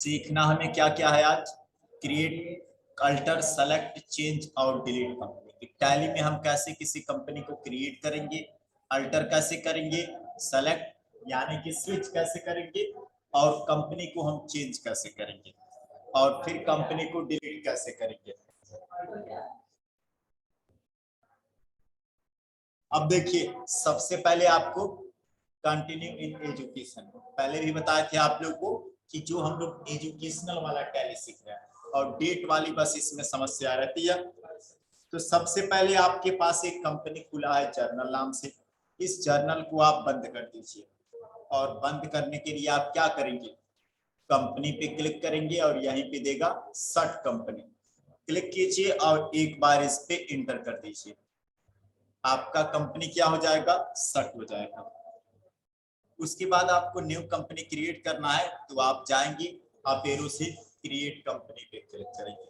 सीखना हमें क्या क्या है आज। क्रिएट, अल्टर, सेलेक्ट, चेंज और डिलीट कंपनी। टैली में हम कैसे किसी कंपनी को क्रिएट करेंगे, अल्टर कैसे करेंगे, सेलेक्ट यानी कि स्विच कैसे करेंगे, और कंपनी को हम चेंज कैसे करेंगे, और फिर कंपनी को डिलीट कैसे करेंगे। अब देखिए, सबसे पहले आपको कंटिन्यू इन एजुकेशन, पहले भी बताए थे आप लोग को कि जो हम लोग एजुकेशनल वाला टैली सीख रहे हैं और डेट वाली बस इसमें समस्या रहती है। तो सबसे पहले आपके पास एक कंपनी खुला है जर्नल नाम से, इस जर्नल को आप बंद कर दीजिए। और बंद करने के लिए आप क्या करेंगे, कंपनी पे क्लिक करेंगे और यहीं पे देगा सर्च कंपनी, क्लिक कीजिए और एक बार इस पे इंटर कर दीजिए। आपका कंपनी क्या हो जाएगा, सर्च हो जाएगा। उसके बाद आपको न्यू कंपनी क्रिएट करना है, तो आप जाएंगे, आप एरो से क्रिएट कंपनी पे क्लिक करेंगे।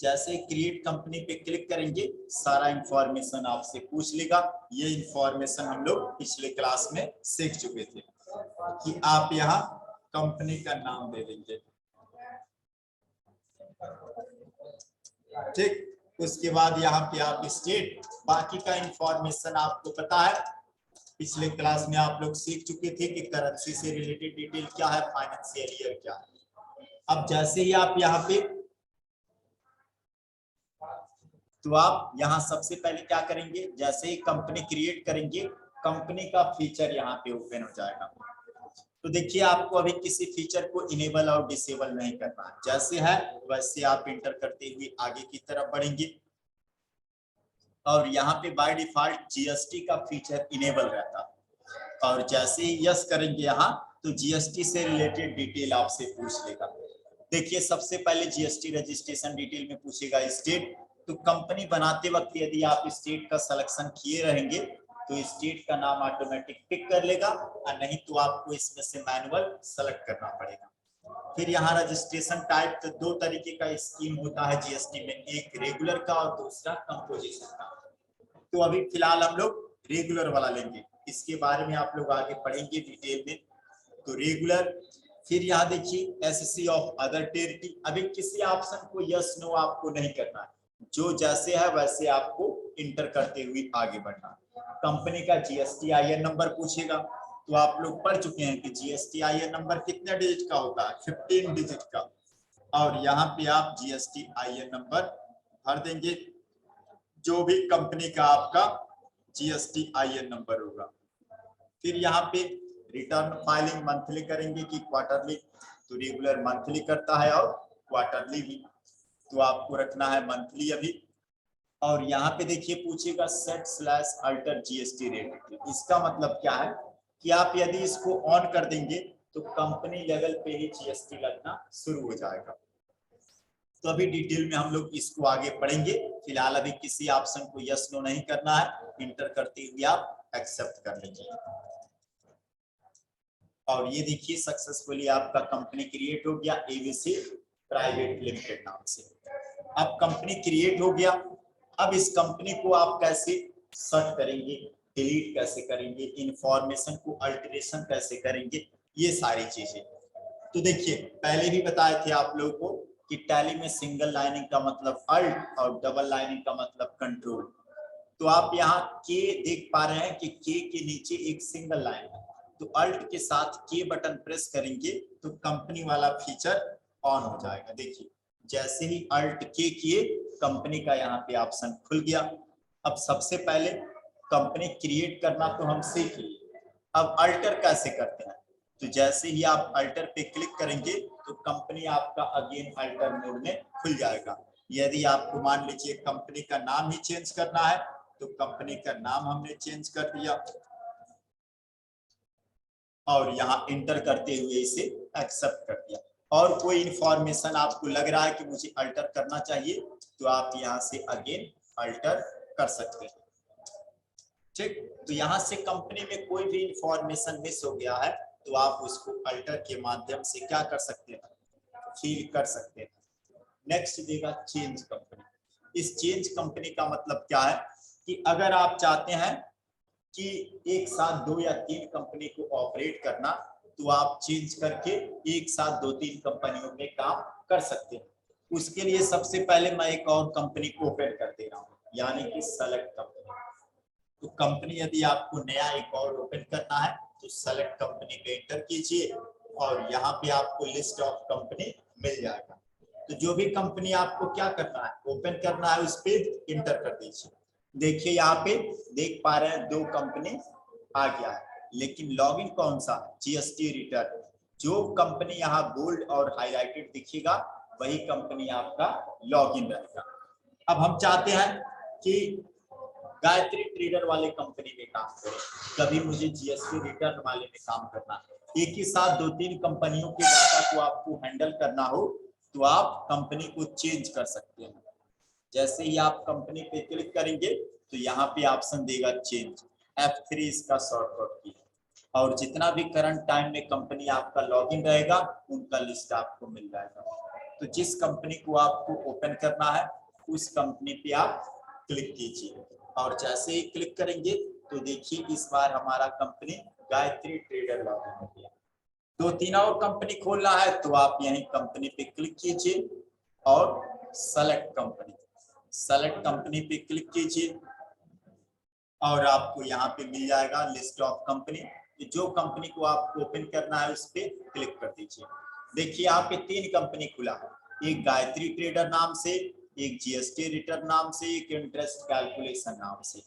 जैसे क्रिएट कंपनी पे क्लिक करेंगे, सारा इंफॉर्मेशन आपसे पूछ लेगा। ये इंफॉर्मेशन हम लोग पिछले क्लास में सीख चुके थे कि आप यहाँ कंपनी का नाम दे देंगे। ठीक, उसके बाद यहाँ पे आप स्टेट, बाकी का इंफॉर्मेशन आपको पता है, पिछले क्लास में आप लोग सीख चुके थे कि करेंसी से रिलेटेड डिटेल क्या है, फाइनेंशियल ईयर क्या है। अब जैसे ही आप यहाँ पे, तो आप यहाँ सबसे पहले क्या करेंगे, जैसे ही कंपनी क्रिएट करेंगे, कंपनी का फीचर यहाँ पे ओपन हो जाएगा। तो देखिए, आपको अभी किसी फीचर को इनेबल और डिसेबल नहीं करना है, जैसे है वैसे आप इंटर करते हुए आगे की तरफ बढ़ेंगे। और यहाँ पे बाय डिफॉल्ट जीएसटी का फीचर इनेबल रहता है, और जैसे ही यस करेंगे यहाँ, तो जीएसटी से रिलेटेड डिटेल आपसे पूछ लेगा। देखिए, सबसे पहले जीएसटी रजिस्ट्रेशन डिटेल में पूछेगा स्टेट, तो कंपनी बनाते वक्त यदि आप स्टेट का सिलेक्शन किए रहेंगे तो स्टेट का नाम ऑटोमेटिक पिक कर लेगा, और नहीं तो आपको इसमें से मैनुअल सेलेक्ट करना पड़ेगा। फिर यहाँ रजिस्ट्रेशन टाइप, तो दो तरीके का स्कीम होता है जीएसटी में, एक रेगुलर का और दूसरा कंपोजिशन का। तो अभी फिलहाल हम लोग रेगुलर वाला लेंगे, इसके बारे में आप लोग आगे पढ़ेंगे डिटेल में। तो रेगुलर, फिर यहाँ देखिए एससी ऑफ अदर टेरिटरी, अभी किसी ऑप्शन को यस नो आपको नहीं करना है, जो जैसे है वैसे आपको इंटर करते हुए आगे बढ़ना। कंपनी का जीएसटी आईएन नंबर पूछेगा, तो आप लोग पढ़ चुके हैं कि जीएसटी आईएन नंबर कितने डिजिट का होता है, 15 डिजिट का। और यहाँ पे आप जीएसटी आईएन नंबर भर देंगे, जो भी कंपनी का आपका जीएसटी आईएन नंबर होगा। फिर यहाँ पे रिटर्न फाइलिंग मंथली करेंगे कि क्वार्टरली, तो रेगुलर मंथली करता है और क्वार्टरली भी, तो आपको रखना है मंथली अभी। और यहाँ पे देखिए पूछेगा set slash alter GST rate, इसका मतलब क्या है कि आप यदि इसको ऑन कर देंगे तो कंपनी लेवल पे ही जीएसटी लगना शुरू हो जाएगा। तो अभी डिटेल में हम लोग इसको आगे पढ़ेंगे, फिलहाल अभी किसी ऑप्शन को यस नो नहीं करना है, इंटर करते हुए आप एक्सेप्ट कर लीजिए। और ये देखिए सक्सेसफुली आपका कंपनी क्रिएट हो गया एबीसी प्राइवेट लिमिटेड नाम से। अब कंपनी क्रिएट हो गया, अब इस कंपनी को आप कैसे सर्च करेंगे, डिलीट कैसे करेंगे, इंफॉर्मेशन को अल्टरेशन कैसे करेंगे, ये सारी चीजें। तो देखिए, पहले भी बताए थे आप लोगों को कि टैली में सिंगल लाइनिंग का मतलब अल्ट और डबल लाइनिंग का मतलब कंट्रोल। तो आप यहाँ के देख पा रहे हैं कि के नीचे एक सिंगल लाइन है, तो अल्ट के साथ के बटन प्रेस करेंगे तो कंपनी वाला फीचर ऑन हो जाएगा। देखिए, जैसे ही अल्ट के किए, कंपनी का यहाँ पे ऑप्शन खुल गया। अब सबसे पहले कंपनी क्रिएट करना तो हम सीख लिए, अब अल्टर कैसे करते हैं। तो जैसे ही आप अल्टर पे क्लिक करेंगे तो कंपनी आपका अगेन अल्टर मोड में खुल जाएगा। यदि आपको मान लीजिए कंपनी का नाम ही चेंज करना है, तो कंपनी का नाम हमने चेंज कर दिया और यहाँ इंटर करते हुए इसे एक्सेप्ट कर दिया। और कोई इंफॉर्मेशन आपको लग रहा है कि मुझे अल्टर करना चाहिए, तो आप यहाँ से अगेन अल्टर कर सकते हैं। ठीक, तो यहाँ से कंपनी में कोई भी इंफॉर्मेशन मिस हो गया है तो आप उसको अल्टर के माध्यम से क्या कर सकते हैं, फिल कर सकते हैं। नेक्स्ट देगा चेंज कंपनी। इस चेंज कंपनी का मतलब क्या है कि अगर आप चाहते हैं कि एक साथ 2 या 3 कंपनी को ऑपरेट करना, तो आप चेंज करके एक साथ 2-3 कंपनियों में काम कर सकते हैं। उसके लिए सबसे पहले मैं एक और कंपनी को ओपन कर दे रहा हूँ, यानी कि सेलेक्ट कंपनी। तो कंपनी यदि आपको नया एक और ओपन करना है तो सेलेक्ट कंपनी पे एंटर कीजिए और यहाँ पे आपको लिस्ट ऑफ कंपनी मिल जाएगा। तो जो भी कंपनी आपको क्या करना है, ओपन करना है, उस पे इंटर कर दीजिए। देखिए यहाँ पे देख पा रहे हैं 2 कंपनी आ गया है, लेकिन लॉगिन कौन सा, जीएसटी रिटर्न। जो कंपनी यहाँ बोल्ड और हाईलाइटेड दिखेगा वही कंपनी आपका लॉगिन रहेगा। अब हम चाहते हैं कि गायत्री ट्रेडर वाले कंपनी में काम करें, कभी मुझे जीएसटी रिटर्न वाले में काम करना है, एक ही साथ 2-3 कंपनियों के डाटा को आपको हैंडल करना हो तो आप कंपनी को चेंज कर सकते हैं। जैसे ही आप कंपनी पे क्लिक करेंगे तो यहाँ पे ऑप्शन देगा चेंज, F3 इसका शॉर्टकट की है, और जितना भी करंट टाइम में कंपनी आपका लॉगिन रहेगा उनका लिस्ट आपको मिल जाएगा। तो जिस कंपनी को आपको ओपन करना है उस कंपनी पे आप क्लिक कीजिए, और जैसे ही क्लिक करेंगे तो देखिए इस बार हमारा कंपनी गायत्री ट्रेडर लॉगिन हो गया। 2-3 और कंपनी खोलना है तो आप यहीं कंपनी पे क्लिक कीजिए और सेलेक्ट कंपनी पे क्लिक कीजिए और आपको यहाँ पे मिल जाएगा लिस्ट ऑफ कंपनी। जो कंपनी को आपको ओपन करना है उस पे क्लिक कर दीजिए। देखिए यहाँ पे 3 कंपनी खुला है, एक गायत्री ट्रेडर नाम से, एक जीएसटी रिटर्न नाम से, एक इंटरेस्ट कैलकुलेशन नाम से।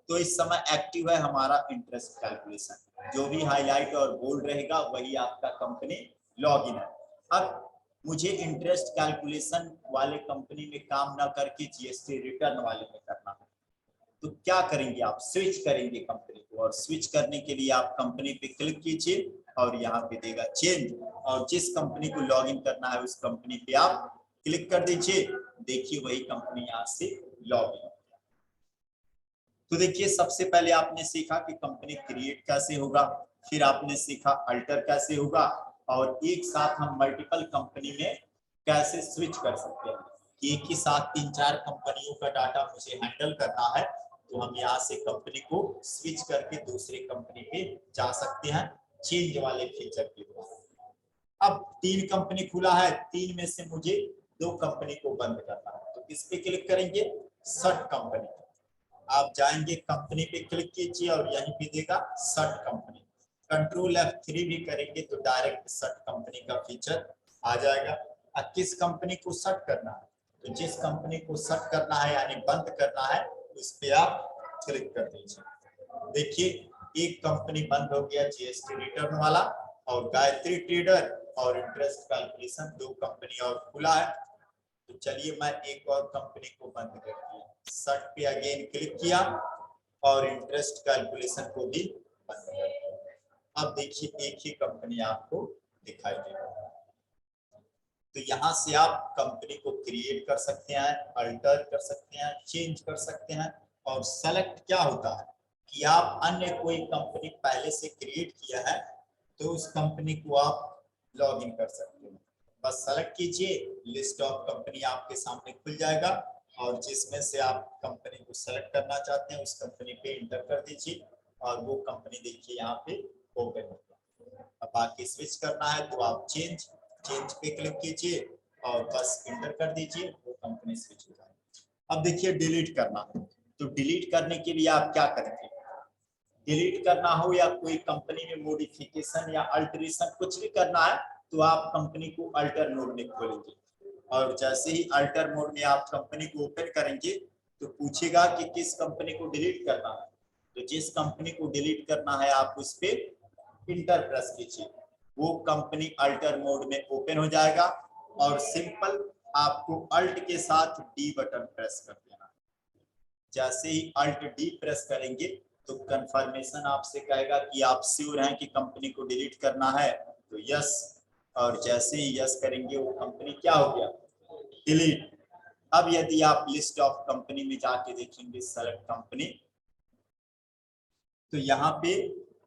तो इस समय एक्टिव है हमारा इंटरेस्ट कैलकुलेशन, जो भी हाईलाइट और बोल्ड रहेगा वही आपका कंपनी लॉगिन है। अब मुझे इंटरेस्ट कैलकुलेशन वाले कंपनी में काम ना करके जीएसटी रिटर्न वाले में करना है, तो क्या करेंगे आप, स्विच करेंगे कंपनी को, और स्विच करने के लिए आप कंपनी पे क्लिक कीजिए और यहाँ पे देगा चेंज, और जिस कंपनी को लॉगिन करना है उस कंपनी पे आप क्लिक कर दीजिए। देखिए वही कंपनी यहाँ से लॉगिन। तो देखिए सबसे पहले आपने सीखा कि कंपनी क्रिएट कैसे होगा, फिर आपने सीखा अल्टर कैसे होगा, और एक साथ हम मल्टीपल कंपनी में कैसे स्विच कर सकते हैं। एक ही साथ 3-4 कंपनियों का डाटा मुझे हैंडल करना है तो हम यहाँ से कंपनी को स्विच करके दूसरे कंपनी पे जा सकते हैं चेंज वाले फीचर के द्वारा। अब 3 कंपनी खुला है, 3 में से मुझे 2 कंपनी को बंद करना है, तो किस पे क्लिक करेंगे, शट कंपनी। आप जाएंगे कंपनी पे क्लिक कीजिए और यहीं पे देगा शट कंपनी। कंट्रोल F3 भी करेंगे तो डायरेक्ट शट कंपनी का फीचर आ जाएगा। अब किस कंपनी को शट करना है, तो जिस कंपनी को शट करना है यानी बंद करना है उस पे आप क्लिक कर दीजिए। देखिए एक कंपनी बंद हो गया जीएसटी रिटर्न वाला, और गायत्री ट्रेडर और इंटरेस्ट कैलकुलेशन 2 कंपनी और खुला है। तो चलिए मैं एक और कंपनी को बंद कर दिया, शट पे अगेन क्लिक किया और इंटरेस्ट कैलकुलेशन को भी बंद कर दिया। अब देखिए एक ही कंपनी आपको दिखाई देगा। तो यहाँ से आप कंपनी को क्रिएट कर सकते हैं, अल्टर कर सकते हैं, चेंज कर सकते हैं, और सेलेक्ट क्या होता है कि आप अन्य कोई कंपनी पहले से क्रिएट किया है तो उस कंपनी को आप लॉग इन कर सकते हैं। बस सेलेक्ट कीजिए, लिस्ट ऑफ कंपनी आपके सामने खुल जाएगा, और जिसमें से आप कंपनी को सेलेक्ट करना चाहते हैं उस कंपनी पे इंटर कर दीजिए और वो कंपनी देखिए यहाँ पे ओपन होगा। अब बाकी स्विच करना है तो आप चेंज पे क्लिक कीजिए और बस इंटर कर दीजिए, वो कंपनी स्विच हो जाएगी। अब देखिए डिलीट करना, तो डिलीट करने के लिए आप क्या करेंगे, डिलीट करना हो या कोई कंपनी में मॉडिफिकेशन या अल्टरेशन कुछ भी करना है तो आप कंपनी को अल्टर मोड में खोलेंगे, और जैसे ही अल्टर मोड में आप कंपनी को ओपन करेंगे तो पूछेगा कि किस कंपनी को डिलीट करना है। तो जिस कंपनी को डिलीट करना है आप उस पे इंटर प्रेस कीजिए, वो कंपनी अल्टर मोड में ओपन हो जाएगा, और सिंपल आपको अल्ट के साथ डी बटन प्रेस कर देना। जैसे ही अल्ट डी प्रेस करेंगे तो कंफर्मेशन आपसे कहेगा कि आप श्योर हैं कि कंपनी को डिलीट करना है, तो यस, और जैसे ही यस करेंगे वो कंपनी क्या हो गया, डिलीट। अब यदि आप लिस्ट ऑफ कंपनी में जाके देखेंगे सेलेक्ट कंपनी, तो यहाँ पे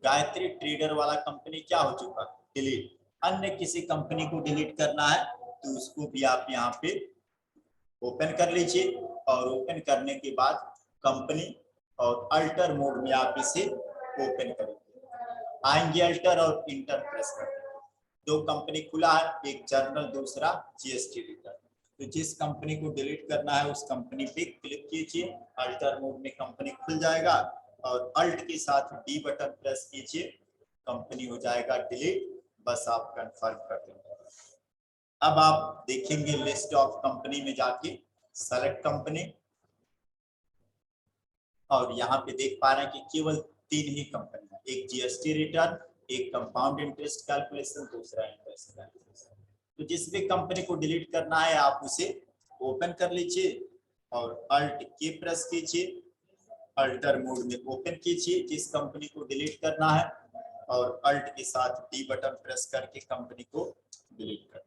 गायत्री ट्रेडर वाला कंपनी क्या हो चुका, डिलीट। अन्य किसी कंपनी को डिलीट करना है तो उसको भी आप यहाँ पे ओपन कर लीजिए, और ओपन करने के बाद कंपनी और अल्टर मोड में आप इसे ओपन करेंगे। आएंगे अल्टर और इंटर प्रेस कर देंगे। दो कंपनी खुला है, एक जर्नल दूसरा जीएसटी रिटर्न। तो जिस कंपनी को डिलीट करना है उस कंपनी पे क्लिक कीजिए, अल्टर मोड में कंपनी खुल जाएगा और अल्ट के साथ डी बटन प्रेस कीजिए, कंपनी हो जाएगा डिलीट। बस आप कंफर्म कर देंगे। अब आप देखेंगे लिस्ट ऑफ कंपनी में जाके सेलेक्ट कंपनी, और यहाँ पे देख पा रहे हैं कि केवल 3 ही कंपनी है, एक जीएसटी रिटर्न, एक कंपाउंड इंटरेस्ट कैलकुलेशन, दूसरा इंटरेस्ट कैलकुलेशन। तो जिस भी कंपनी को डिलीट करना है आप उसे ओपन कर लीजिए और अल्ट की प्रेस कीजिए, अल्टर मोड में ओपन कीजिए जिस कंपनी को डिलीट करना है, और अल्ट के साथ डी बटन प्रेस करके कंपनी को डिलीट कर